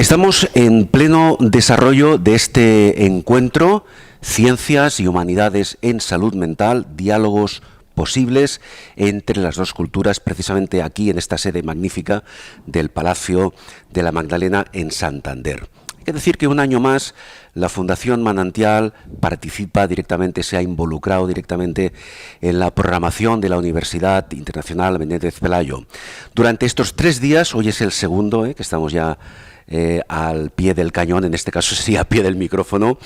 Estamos en pleno desarrollo de este encuentro, Ciencias y Humanidades en Salud Mental, diálogos posibles entre las dos culturas, precisamente aquí en esta sede magnífica del Palacio de la Magdalena en Santander. Hay que decir que un año más la Fundación Manantial participa directamente, se ha involucrado directamente en la programación de la Universidad Internacional Menéndez Pelayo. Durante estos 3 días, hoy es el segundo, que estamos ya al pie del cañón, en este caso sí, a pie del micrófono.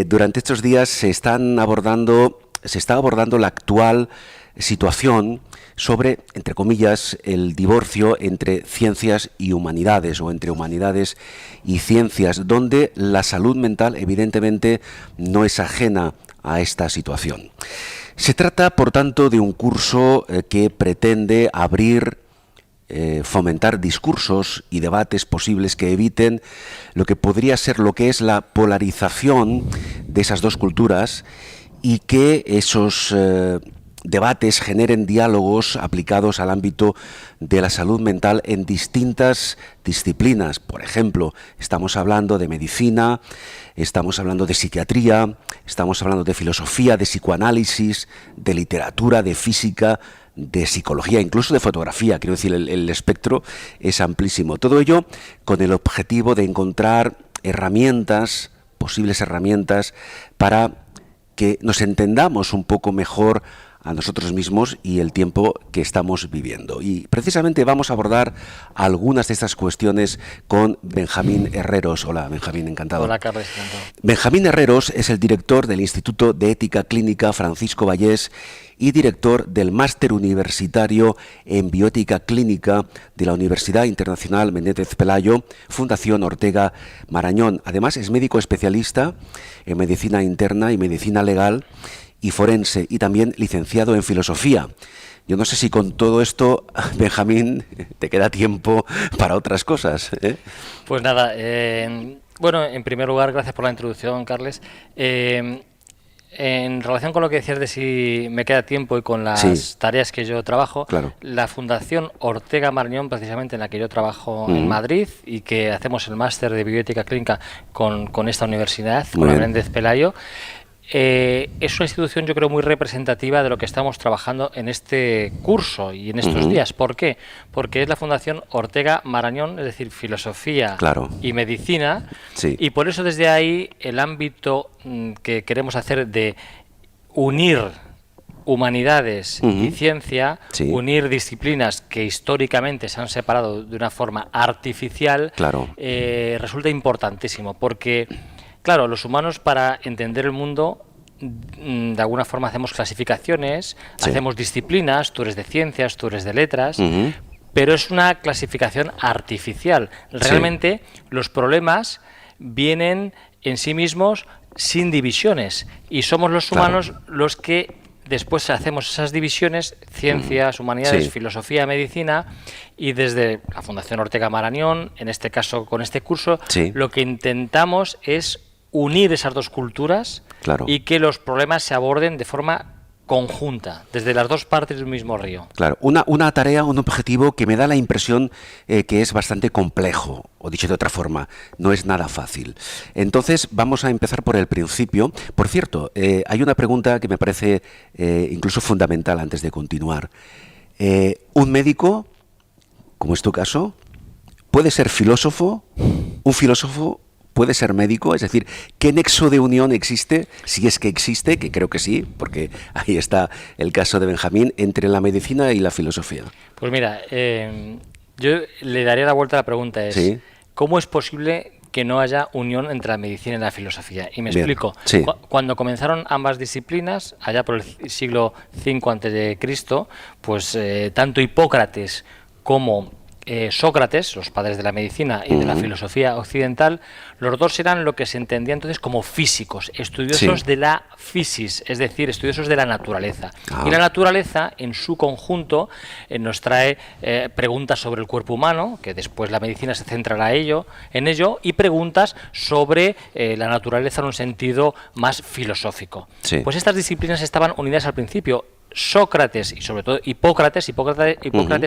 Durante estos días se está abordando la actual situación sobre, entre comillas, el divorcio entre ciencias y humanidades, o entre humanidades y ciencias, donde la salud mental evidentemente no es ajena a esta situación. Se trata, por tanto, de un curso que pretende fomentar discursos y debates posibles que eviten lo que podría ser lo que es la polarización de esas dos culturas, y que esos debates generen diálogos aplicados al ámbito de la salud mental en distintas disciplinas. Por ejemplo, estamos hablando de medicina, estamos hablando de psiquiatría, estamos hablando de filosofía, de psicoanálisis, de literatura, de física, de psicología, incluso de fotografía. Quiero decir, el espectro es amplísimo. Todo ello con el objetivo de encontrar herramientas, posibles herramientas, para que nos entendamos un poco mejor a nosotros mismos y el tiempo que estamos viviendo. Y precisamente vamos a abordar algunas de estas cuestiones con Benjamín Herreros. Hola, Benjamín, encantado. Hola, Carlos, encantado. Benjamín Herreros es el director del Instituto de Ética Clínica Francisco Vallés y director del Máster Universitario en Bioética Clínica de la Universidad Internacional Menéndez Pelayo, Fundación Ortega Marañón. Además, es médico especialista en medicina interna y medicina legal y forense, y también licenciado en filosofía. Yo no sé si con todo esto, Benjamín, te queda tiempo para otras cosas, ¿eh? Pues nada, bueno, en primer lugar, gracias por la introducción, Carles. En relación con lo que decías de si me queda tiempo y con las tareas que yo trabajo, claro. La Fundación Ortega Marañón, precisamente en la que yo trabajo en Madrid, y que hacemos el máster de bioética clínica con esta universidad, con la Menéndez Pelayo, es una institución, yo creo, muy representativa de lo que estamos trabajando en este curso y en estos días. ¿Por qué? Porque es la Fundación Ortega Marañón, es decir, filosofía y medicina, y por eso desde ahí el ámbito que queremos hacer de unir humanidades y ciencia, unir disciplinas que históricamente se han separado de una forma artificial, resulta importantísimo, porque claro, los humanos, para entender el mundo, de alguna forma hacemos clasificaciones, hacemos disciplinas, tú eres de ciencias, tú eres de letras, pero es una clasificación artificial. Realmente los problemas vienen en sí mismos sin divisiones, y somos los humanos los que después hacemos esas divisiones: ciencias, humanidades, filosofía, medicina, y desde la Fundación Ortega Marañón, en este caso con este curso, lo que intentamos es unir esas dos culturas y que los problemas se aborden de forma conjunta, desde las dos partes de un mismo río. Claro, una tarea, un objetivo que me da la impresión que es bastante complejo, o dicho de otra forma, no es nada fácil. Entonces vamos a empezar por el principio. Por cierto, hay una pregunta que me parece incluso fundamental antes de continuar. ¿Un médico, como es tu caso, puede ser filósofo? ¿Un filósofo puede ser médico? Es decir, ¿qué nexo de unión existe, si es que existe, que creo que sí, porque ahí está el caso de Benjamín, entre la medicina y la filosofía? Pues mira, yo le daría la vuelta a la pregunta, ¿cómo es posible que no haya unión entre la medicina y la filosofía? Y me explico. Cuando comenzaron ambas disciplinas, allá por el siglo V a.C., pues tanto Hipócrates como Sócrates, los padres de la medicina y de la filosofía occidental, los dos eran lo que se entendía entonces como físicos, estudiosos de la physis, es decir, estudiosos de la naturaleza. Y la naturaleza, en su conjunto, nos trae preguntas sobre el cuerpo humano, que después la medicina se centrará en ello, y preguntas sobre la naturaleza en un sentido más filosófico. Pues estas disciplinas estaban unidas al principio. Sócrates y sobre todo Hipócrates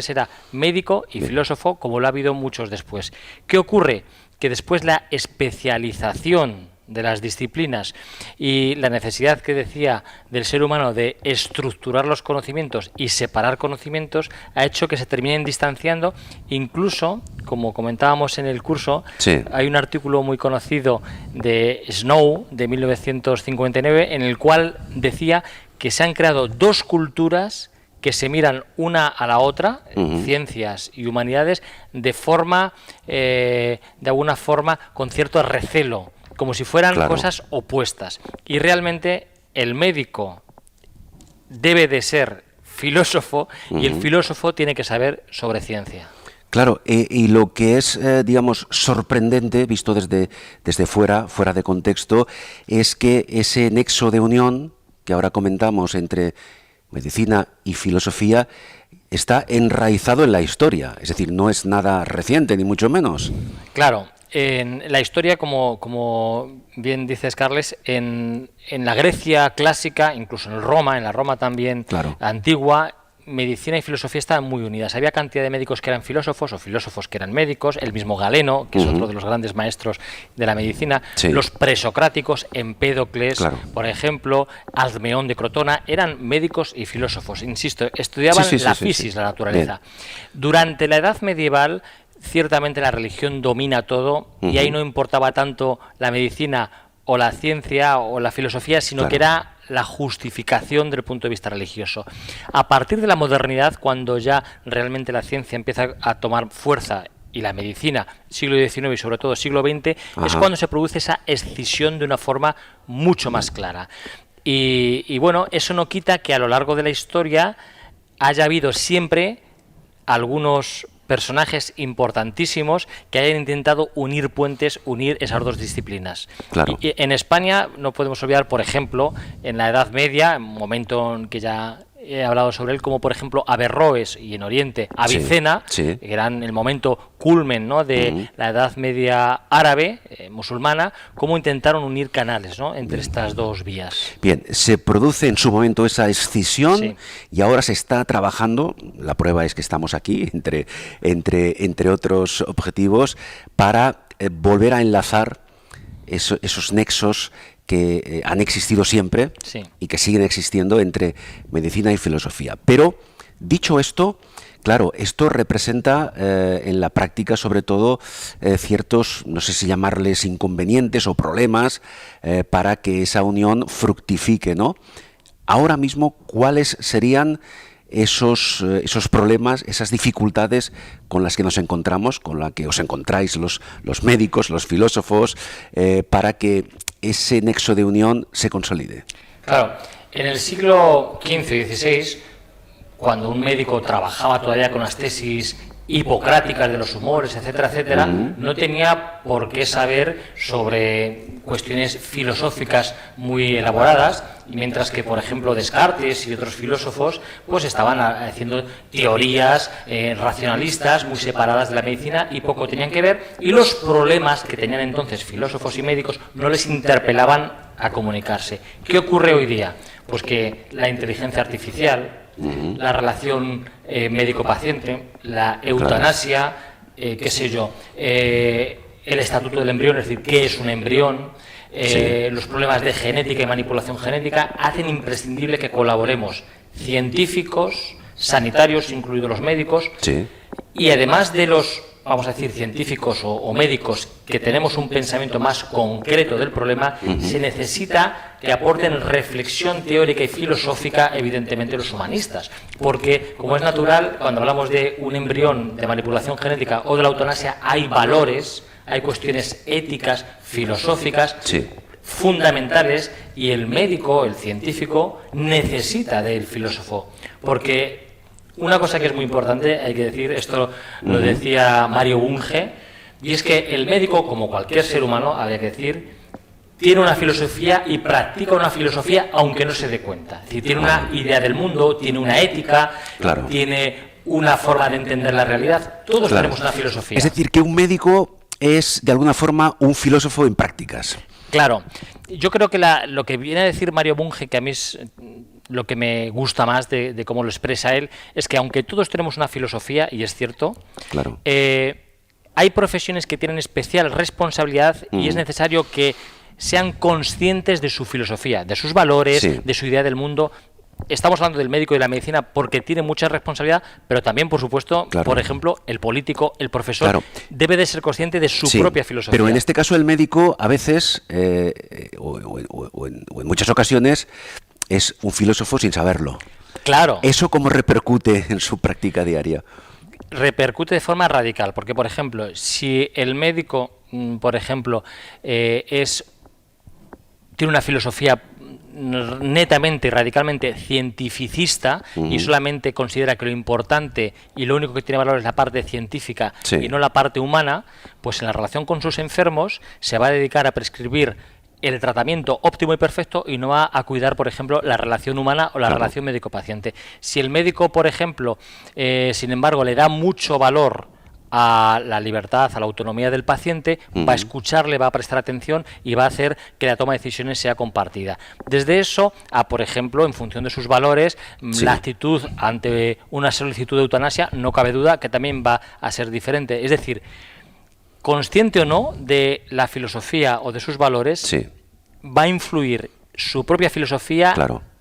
era médico y filósofo, como lo ha habido muchos después. ¿Qué ocurre? que después la especialización de las disciplinas y la necesidad que decía del ser humano de estructurar los conocimientos y separar conocimientos ha hecho que se terminen distanciando. Incluso, como comentábamos en el curso, sí, hay un artículo muy conocido de Snow de 1959 en el cual decía que se han creado dos culturas que se miran una a la otra, ciencias y humanidades, de forma, de alguna forma, con cierto recelo, como si fueran cosas opuestas. Y realmente el médico debe de ser filósofo y el filósofo tiene que saber sobre ciencia. Claro, y lo que es, digamos, sorprendente, visto desde fuera de contexto, es que ese nexo de unión que ahora comentamos entre medicina y filosofía está enraizado en la historia, es decir, no es nada reciente, ni mucho menos. Claro. En la historia, como bien dices, Carles, en la Grecia clásica, incluso en Roma, en la Roma también antigua, medicina y filosofía estaban muy unidas. Había cantidad de médicos que eran filósofos o filósofos que eran médicos, el mismo Galeno, que es otro de los grandes maestros de la medicina, los presocráticos, Empédocles, por ejemplo, Alcmeón de Crotona, eran médicos y filósofos, insisto, estudiaban la física, la naturaleza. Durante la Edad Medieval, ciertamente la religión domina todo y ahí no importaba tanto la medicina o la ciencia o la filosofía, sino que era la justificación del punto de vista religioso. A partir de la modernidad, cuando ya realmente la ciencia empieza a tomar fuerza y la medicina, siglo XIX y sobre todo siglo XX, es cuando se produce esa escisión de una forma mucho más clara. Y bueno, eso no quita que a lo largo de la historia haya habido siempre algunos personajes importantísimos que hayan intentado unir puentes, unir esas dos disciplinas. Y en España no podemos olvidar, por ejemplo, en la Edad Media, un momento en que ya he hablado sobre él, como por ejemplo Averroes, y en Oriente Avicena, que eran el momento culmen, ¿no?, de la Edad Media árabe, musulmana, cómo intentaron unir canales, ¿no?, entre estas dos vías. Bien, se produce en su momento esa escisión y ahora se está trabajando, la prueba es que estamos aquí, entre otros objetivos, para volver a enlazar esos nexos que han existido siempre y que siguen existiendo entre medicina y filosofía. Pero, dicho esto, claro, esto representa en la práctica sobre todo ciertos, no sé si llamarles inconvenientes o problemas para que esa unión fructifique, ¿no? Ahora mismo, ¿cuáles serían esos problemas, esas dificultades con las que nos encontramos, con las que os encontráis los médicos, los filósofos, para que ese nexo de unión se consolide? Claro, en el siglo XV y XVI, cuando un médico trabajaba todavía con las tesis hipocráticas de los humores, etcétera, etcétera, no tenía por qué saber sobre cuestiones filosóficas muy elaboradas, mientras que, por ejemplo, Descartes y otros filósofos pues estaban haciendo teorías racionalistas muy separadas de la medicina y poco tenían que ver, y los problemas que tenían entonces filósofos y médicos no les interpelaban a comunicarse. ¿Qué ocurre hoy día? Pues que la inteligencia artificial, la relación médico-paciente, la eutanasia, qué sé yo, el estatuto del embrión, es decir, qué es un embrión, los problemas de genética y manipulación genética, hacen imprescindible que colaboremos científicos, sanitarios, incluidos los médicos, y además de los, vamos a decir, científicos o médicos que tenemos un pensamiento más concreto del problema, se necesita que aporten reflexión teórica y filosófica, evidentemente, los humanistas. Porque, como es natural, cuando hablamos de un embrión, de manipulación genética o de la eutanasia, hay valores, hay cuestiones éticas, filosóficas, fundamentales, y el médico, el científico, necesita del filósofo. Porque una cosa que es muy importante, hay que decir, esto lo decía Mario Bunge, y es que el médico, como cualquier ser humano, habría que decir, tiene una filosofía y practica una filosofía aunque no se dé cuenta. Es decir, tiene una idea del mundo, tiene una ética, tiene una forma de entender la realidad. Todos tenemos una filosofía. Es decir, que un médico es, de alguna forma, un filósofo en prácticas. Claro. Yo creo que lo que viene a decir Mario Bunge, que a mí es lo que me gusta más de cómo lo expresa él, es que aunque todos tenemos una filosofía, y es cierto, hay profesiones que tienen especial responsabilidad y es necesario que sean conscientes de su filosofía, de sus valores, de su idea del mundo. Estamos hablando del médico y de la medicina porque tiene mucha responsabilidad, pero también, por supuesto, por ejemplo, el político, el profesor, debe de ser consciente de su propia filosofía. Pero en este caso el médico a veces, o en muchas ocasiones, es un filósofo sin saberlo. Claro. ¿Eso cómo repercute en su práctica diaria? Repercute de forma radical, porque, por ejemplo, si el médico, por ejemplo, tiene una filosofía netamente y radicalmente cientificista y solamente considera que lo importante y lo único que tiene valor es la parte científica y no la parte humana, pues en la relación con sus enfermos se va a dedicar a prescribir el tratamiento óptimo y perfecto y no va a cuidar, por ejemplo, la relación humana o la relación médico-paciente. Si el médico, por ejemplo, sin embargo, le da mucho valor a la libertad, a la autonomía del paciente, va a escucharle, va a prestar atención y va a hacer que la toma de decisiones sea compartida. Desde eso a, por ejemplo, en función de sus valores, la actitud ante una solicitud de eutanasia, no cabe duda que también va a ser diferente. Es decir, consciente o no de la filosofía o de sus valores, va a influir su propia filosofía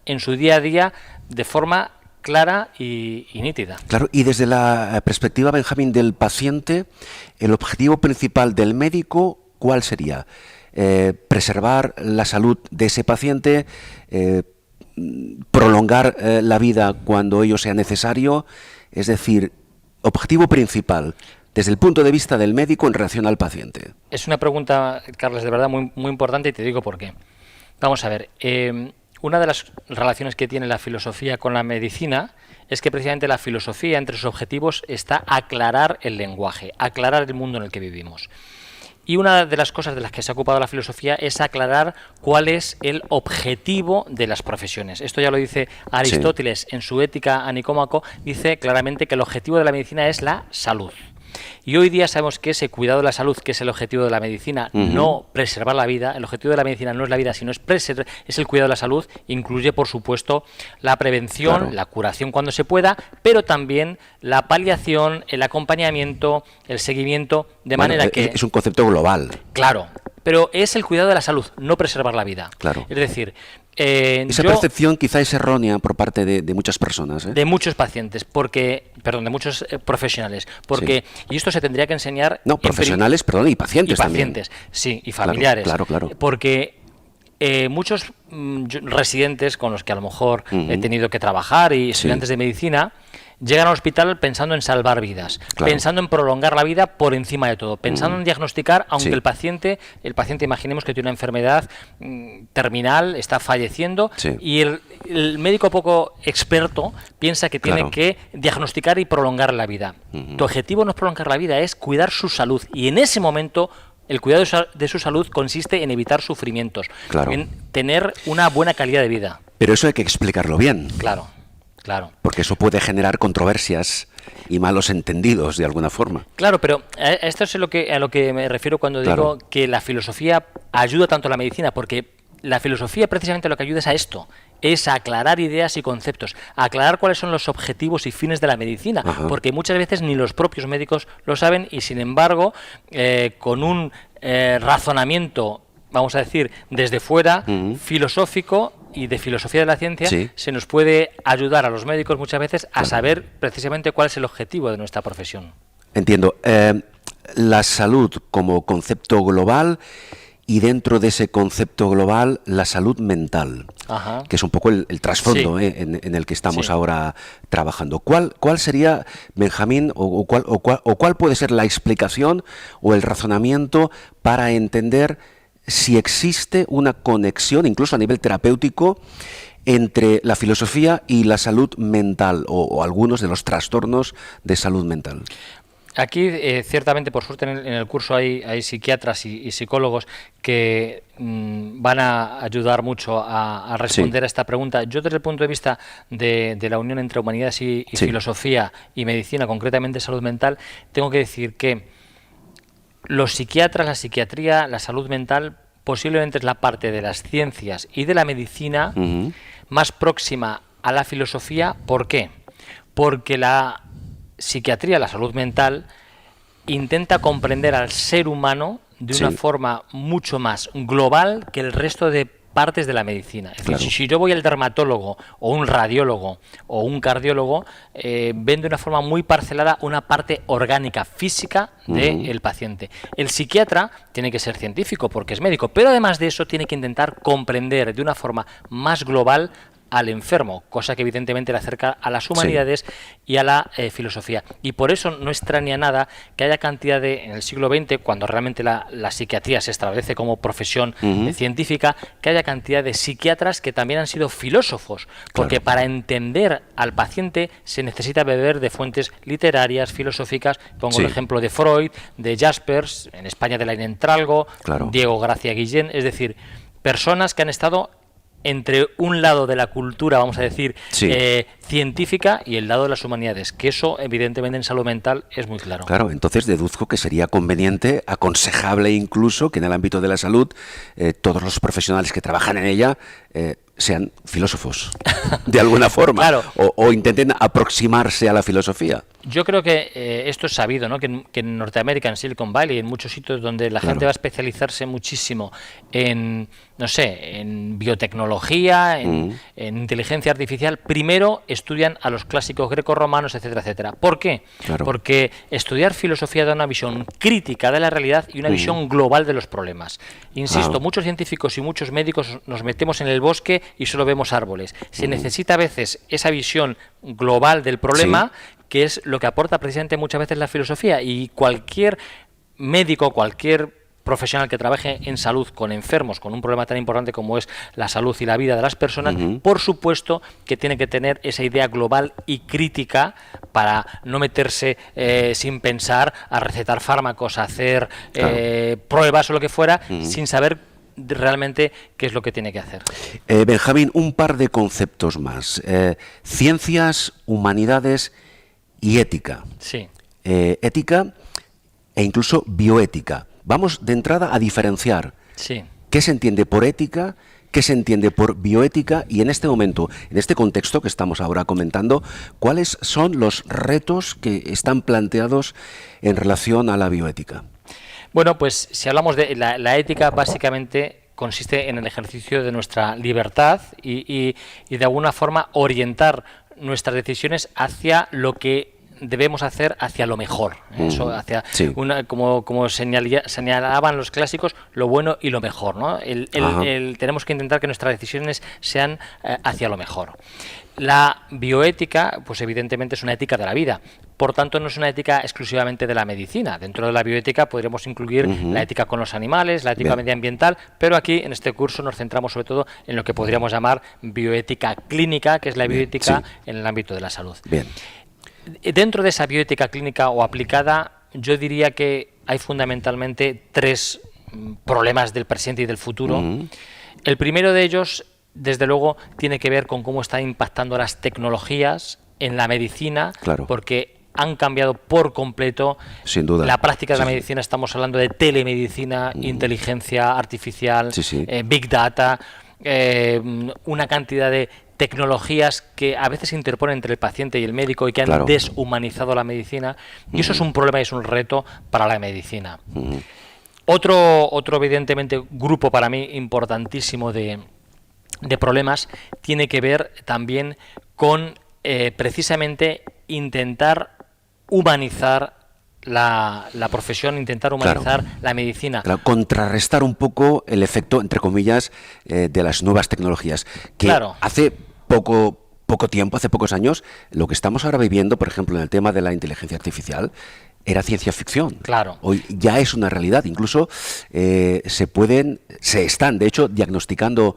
en su día a día de forma clara y nítida. Claro, y desde la perspectiva, Benjamín, del paciente, el objetivo principal del médico, ¿cuál sería? Preservar la salud de ese paciente, prolongar la vida cuando ello sea necesario, es decir, objetivo principal desde el punto de vista del médico en relación al paciente. Es una pregunta, Carlos, de verdad muy importante y te digo por qué. Vamos a ver, una de las relaciones que tiene la filosofía con la medicina es que precisamente la filosofía, entre sus objetivos, está aclarar el lenguaje, aclarar el mundo en el que vivimos. Y una de las cosas de las que se ha ocupado la filosofía es aclarar cuál es el objetivo de las profesiones. Esto ya lo dice Aristóteles en su Ética a Nicómaco, dice claramente que el objetivo de la medicina es la salud. Y hoy día sabemos que ese cuidado de la salud, que es el objetivo de la medicina, no preservar la vida, el objetivo de la medicina no es la vida, sino es el cuidado de la salud, incluye, por supuesto, la prevención, la curación cuando se pueda, pero también la paliación, el acompañamiento, el seguimiento, de manera que... Es un concepto global. Claro, pero es el cuidado de la salud, no preservar la vida. Claro. Es decir... esa percepción quizá es errónea por parte de muchas personas. De muchos pacientes, de muchos profesionales, porque y esto se tendría que enseñar... No, profesionales, y pacientes también. Sí, y familiares. Claro. Porque muchos residentes con los que a lo mejor he tenido que trabajar y estudiantes de medicina llegan al hospital pensando en salvar vidas, pensando en prolongar la vida por encima de todo, pensando en diagnosticar, aunque el paciente imaginemos que tiene una enfermedad terminal, está falleciendo, y el médico poco experto piensa que tiene que diagnosticar y prolongar la vida. Tu objetivo no es prolongar la vida, es cuidar su salud, y en ese momento el cuidado de su salud consiste en evitar sufrimientos, en tener una buena calidad de vida. Pero eso hay que explicarlo bien. Claro. Porque eso puede generar controversias y malos entendidos de alguna forma. Claro, pero esto es a lo que me refiero cuando digo que la filosofía ayuda tanto a la medicina, porque la filosofía precisamente lo que ayuda es a esto, es a aclarar ideas y conceptos, a aclarar cuáles son los objetivos y fines de la medicina, porque muchas veces ni los propios médicos lo saben y sin embargo con un razonamiento, vamos a decir, desde fuera, filosófico y de filosofía de la ciencia, se nos puede ayudar a los médicos muchas veces a saber precisamente cuál es el objetivo de nuestra profesión. Entiendo. La salud como concepto global y dentro de ese concepto global la salud mental, que es un poco el trasfondo en el que estamos ahora trabajando. ¿Cuál sería, Benjamín, o cuál puede ser la explicación o el razonamiento para entender si existe una conexión, incluso a nivel terapéutico, entre la filosofía y la salud mental o algunos de los trastornos de salud mental? Aquí, ciertamente, por suerte, en el curso hay psiquiatras y psicólogos que van a ayudar mucho a responder a esta pregunta. Yo, desde el punto de vista de la unión entre humanidades y filosofía y medicina, concretamente salud mental, tengo que decir que los psiquiatras, la psiquiatría, la salud mental, posiblemente es la parte de las ciencias y de la medicina más próxima a la filosofía. ¿Por qué? Porque la psiquiatría, la salud mental, intenta comprender al ser humano de una forma mucho más global que el resto de partes de la medicina. Es decir, si yo voy al dermatólogo o un radiólogo o un cardiólogo, ven de una forma muy parcelada una parte orgánica, física del paciente. El psiquiatra tiene que ser científico porque es médico, pero además de eso tiene que intentar comprender de una forma más global al enfermo, cosa que evidentemente le acerca a las humanidades y a la filosofía. Y por eso no extraña nada que haya cantidad de, en el siglo XX, cuando realmente la psiquiatría se establece como profesión científica, que haya cantidad de psiquiatras que también han sido filósofos, porque para entender al paciente se necesita beber de fuentes literarias, filosóficas. Pongo el ejemplo de Freud, de Jaspers, en España de Lain Entralgo, Diego Gracia Guillén, es decir, personas que han estado entre un lado de la cultura, vamos a decir, científica y el lado de las humanidades, que eso evidentemente en salud mental es muy claro. Claro, entonces deduzco que sería conveniente, aconsejable incluso, que en el ámbito de la salud todos los profesionales que trabajan en ella sean filósofos, de alguna forma, o intenten aproximarse a la filosofía. Yo creo que esto es sabido, ¿no? Que en Norteamérica, en Silicon Valley, en muchos sitios donde la gente va a especializarse muchísimo en, no sé, en biotecnología, en inteligencia artificial, primero estudian a los clásicos grecorromanos, etcétera, etcétera. ¿Por qué? Porque estudiar filosofía da una visión crítica de la realidad y una visión global de los problemas. Insisto, muchos científicos y muchos médicos nos metemos en el bosque y solo vemos árboles. Se necesita a veces esa visión global del problema, que es lo que aporta precisamente muchas veces la filosofía, y cualquier médico, cualquier profesional que trabaje en salud con enfermos, con un problema tan importante como es la salud y la vida de las personas, por supuesto que tiene que tener esa idea global y crítica para no meterse sin pensar a recetar fármacos, a hacer pruebas o lo que fuera, sin saber realmente qué es lo que tiene que hacer. Benjamín, un par de conceptos más. Ciencias, humanidades y ética. Ética e incluso bioética. Vamos de entrada a diferenciar qué se entiende por ética, qué se entiende por bioética, y en este momento, en este contexto que estamos ahora comentando, ¿cuáles son los retos que están planteados en relación a la bioética? Bueno, pues si hablamos de la ética, básicamente consiste en el ejercicio de nuestra libertad y de alguna forma orientar nuestras decisiones hacia lo que debemos hacer, hacia lo mejor. Eso, hacia como señalaban los clásicos, lo bueno y lo mejor, ¿no? Tenemos que intentar que nuestras decisiones sean hacia lo mejor. La bioética, pues evidentemente es una ética de la vida. Por tanto, no es una ética exclusivamente de la medicina. Dentro de la bioética podremos incluir la ética con los animales, la ética medioambiental, pero aquí en este curso nos centramos sobre todo en lo que podríamos llamar bioética clínica, que es la bioética en el ámbito de la salud. Dentro de esa bioética clínica o aplicada, yo diría que hay fundamentalmente tres problemas del presente y del futuro. El primero de ellos, desde luego, tiene que ver con cómo están impactando las tecnologías en la medicina, porque han cambiado por completo la práctica de la medicina. Estamos hablando de telemedicina, inteligencia artificial, big data, una cantidad de tecnologías que a veces se interponen entre el paciente y el médico y que han deshumanizado la medicina, y eso es un problema y es un reto para la medicina. Otro evidentemente grupo para mí importantísimo de problemas tiene que ver también con precisamente intentar humanizar la profesión, intentar humanizar la medicina. Contrarrestar un poco el efecto, entre comillas, de las nuevas tecnologías. Que hace poco tiempo, hace pocos años, lo que estamos ahora viviendo, por ejemplo, en el tema de la inteligencia artificial, era ciencia ficción. Hoy ya es una realidad. Incluso se están, de hecho, diagnosticando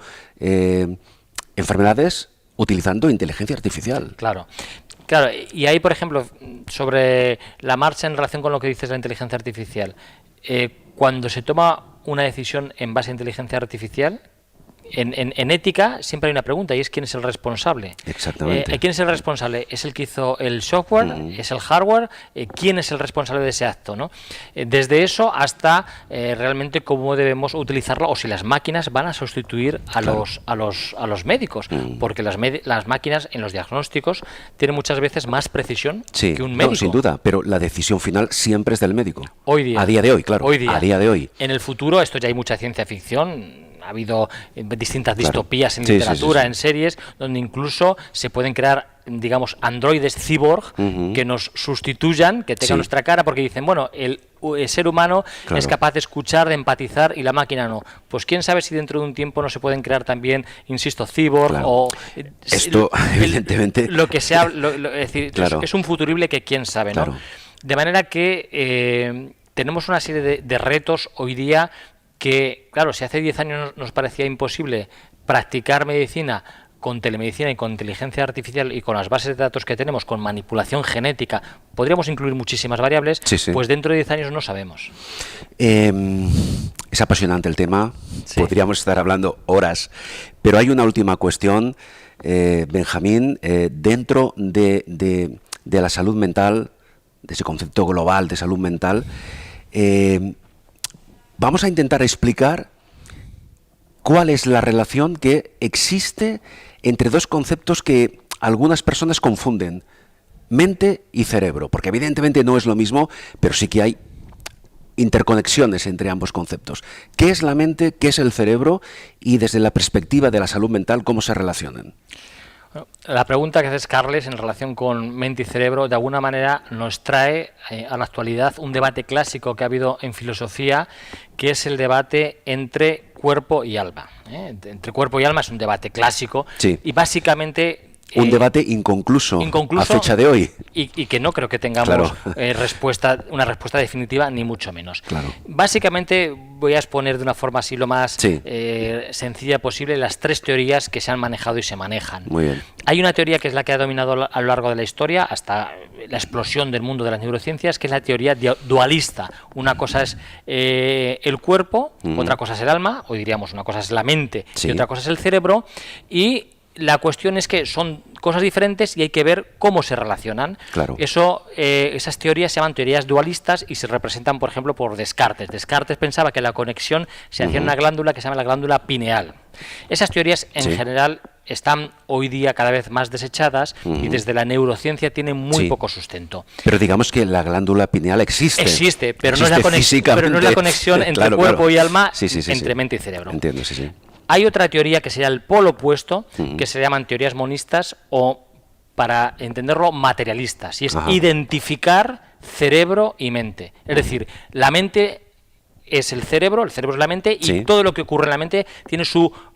enfermedades utilizando inteligencia artificial. Claro, y ahí, por ejemplo, sobre la marcha en relación con lo que dices de la inteligencia artificial, cuando se toma una decisión en base a inteligencia artificial, en ética siempre hay una pregunta, y es ¿quién es el responsable? Exactamente. ¿Quién es el responsable? ¿Es el que hizo el software? ¿Es el hardware? ¿Quién es el responsable de ese acto, ¿no? Desde eso hasta realmente cómo debemos utilizarlo, o si las máquinas van a sustituir a los médicos, porque las máquinas en los diagnósticos tienen muchas veces más precisión que un médico. No, sin duda, pero la decisión final siempre es del médico. Hoy día. A día de hoy, claro. A día de hoy. En el futuro, esto ya hay mucha ciencia ficción. Ha habido distintas distopías en literatura, en series, donde incluso se pueden crear, digamos, androides cyborg que nos sustituyan, que tengan nuestra cara, porque dicen, bueno, el ser humano es capaz de escuchar, de empatizar y la máquina no. Pues quién sabe si dentro de un tiempo no se pueden crear también, insisto, cyborg o... Esto, evidentemente... Lo que sea, es decir, es un futurible que quién sabe, ¿no? De manera que tenemos una serie de retos hoy día que, claro, si hace 10 años nos parecía imposible practicar medicina con telemedicina y con inteligencia artificial y con las bases de datos que tenemos, con manipulación genética, podríamos incluir muchísimas variables, pues dentro de 10 años no sabemos. Es apasionante el tema, podríamos estar hablando horas, pero hay una última cuestión, Benjamín, dentro de la salud mental, de ese concepto global de salud mental, vamos a intentar explicar cuál es la relación que existe entre dos conceptos que algunas personas confunden, mente y cerebro, porque evidentemente no es lo mismo, pero sí que hay interconexiones entre ambos conceptos. ¿Qué es la mente? ¿Qué es el cerebro? Y desde la perspectiva de la salud mental, ¿cómo se relacionan? La pregunta que haces, Carles, en relación con mente y cerebro, de alguna manera nos trae a la actualidad un debate clásico que ha habido en filosofía, que es el debate entre cuerpo y alma. Entre cuerpo y alma es un debate clásico y básicamente... un debate inconcluso a fecha de hoy. Y que no creo que tengamos una respuesta definitiva, ni mucho menos. Básicamente voy a exponer de una forma así lo más sencilla posible las tres teorías que se han manejado y se manejan. Muy bien. Hay una teoría que es la que ha dominado a lo largo de la historia, hasta la explosión del mundo de las neurociencias, que es la teoría dualista. Una cosa es el cuerpo, otra cosa es el alma, o diríamos una cosa es la mente y otra cosa es el cerebro, y la cuestión es que son cosas diferentes y hay que ver cómo se relacionan. Esas teorías se llaman teorías dualistas y se representan, por ejemplo, por Descartes. Descartes pensaba que la conexión se hacía en una glándula que se llama la glándula pineal. Esas teorías, en general, están hoy día cada vez más desechadas y desde la neurociencia tienen muy poco sustento. Pero digamos que la glándula pineal existe. Existe, pero no es la conexión entre cuerpo y alma, entre mente y cerebro. Entiendo, Hay otra teoría que sería el polo opuesto, que se llaman teorías monistas o, para entenderlo, materialistas, y es identificar cerebro y mente. Es decir, la mente es el cerebro es la mente, y todo lo que ocurre en la mente tiene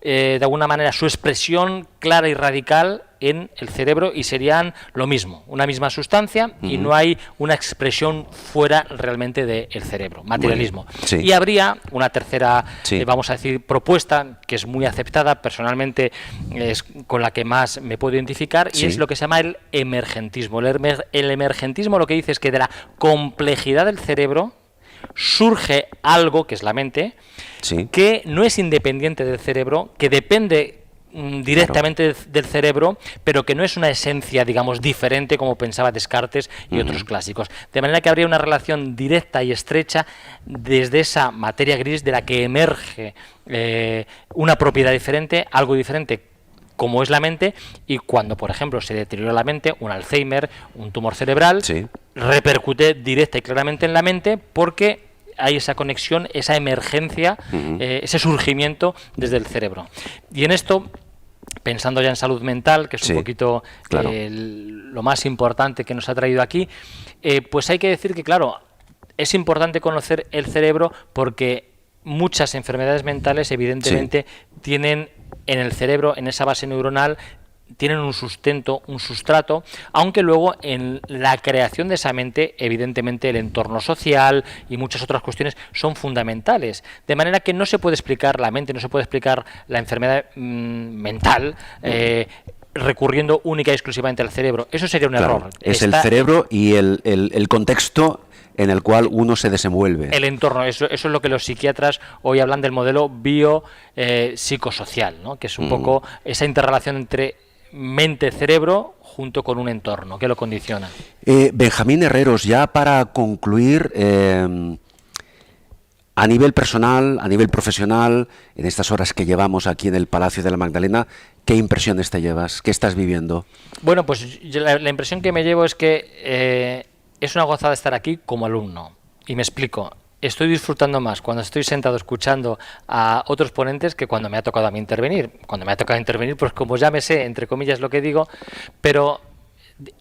de alguna manera su expresión clara y radical en el cerebro, y serían lo mismo, una misma sustancia, y no hay una expresión fuera realmente del cerebro, materialismo. Y habría una tercera, vamos a decir, propuesta, que es muy aceptada, personalmente es con la que más me puedo identificar, y es lo que se llama el emergentismo. El emergentismo lo que dice es que de la complejidad del cerebro surge algo, que es la mente, que no es independiente del cerebro, que depende directamente del cerebro, pero que no es una esencia, digamos, diferente como pensaba Descartes y otros clásicos. De manera que habría una relación directa y estrecha desde esa materia gris de la que emerge una propiedad diferente, algo diferente, como es la mente, y cuando, por ejemplo, se deteriora la mente, un Alzheimer, un tumor cerebral, repercute directa y claramente en la mente, porque hay esa conexión, esa emergencia, ese surgimiento desde el cerebro. Y en esto, pensando ya en salud mental, que es un poquito lo más importante que nos ha traído aquí, pues hay que decir que, claro, es importante conocer el cerebro, porque muchas enfermedades mentales, evidentemente, tienen en el cerebro, en esa base neuronal, tienen un sustento, un sustrato, aunque luego en la creación de esa mente, evidentemente, el entorno social y muchas otras cuestiones son fundamentales. De manera que no se puede explicar la mente, no se puede explicar la enfermedad mental recurriendo única y exclusivamente al cerebro. Eso sería un error. Es el cerebro y el contexto en el cual uno se desenvuelve. El entorno, eso es lo que los psiquiatras hoy hablan del modelo bio-psicosocial, ¿no? Que es un poco esa interrelación entre mente-cerebro junto con un entorno que lo condiciona. Benjamín Herreros, ya para concluir, a nivel personal, a nivel profesional, en estas horas que llevamos aquí en el Palacio de la Magdalena, ¿qué impresiones te llevas? ¿Qué estás viviendo? Bueno, pues la impresión que me llevo es que es una gozada estar aquí como alumno. Y me explico. Estoy disfrutando más cuando estoy sentado escuchando a otros ponentes que cuando me ha tocado a mí intervenir. Cuando me ha tocado intervenir, pues como ya me sé, entre comillas, lo que digo, pero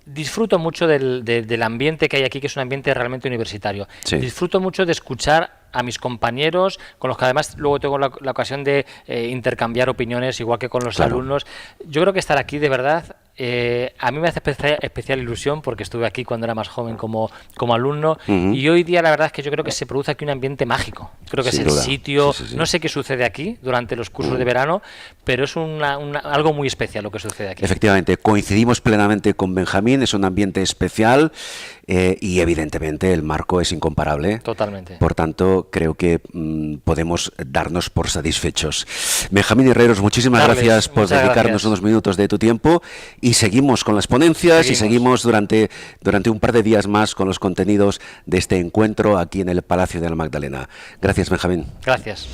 disfruto mucho del ambiente que hay aquí, que es un ambiente realmente universitario. Sí. Disfruto mucho de escuchar a mis compañeros, con los que además luego tengo la ocasión de intercambiar opiniones, igual que con los alumnos. Yo creo que estar aquí, de verdad, a mí me hace especial ilusión, porque estuve aquí cuando era más joven como alumno, y hoy día la verdad es que yo creo que se produce aquí un ambiente mágico. Creo que es el sitio, no sé qué sucede aquí durante los cursos de verano, pero es algo muy especial lo que sucede aquí. Efectivamente, coincidimos plenamente con Benjamín, es un ambiente especial y evidentemente el marco es incomparable. Totalmente. Por tanto, creo que podemos darnos por satisfechos. Benjamín Herreros, muchísimas gracias por dedicarnos unos minutos de tu tiempo y seguimos con las ponencias y seguimos durante un par de días más con los contenidos de este encuentro aquí en el Palacio de la Magdalena. Gracias, Benjamín. Gracias.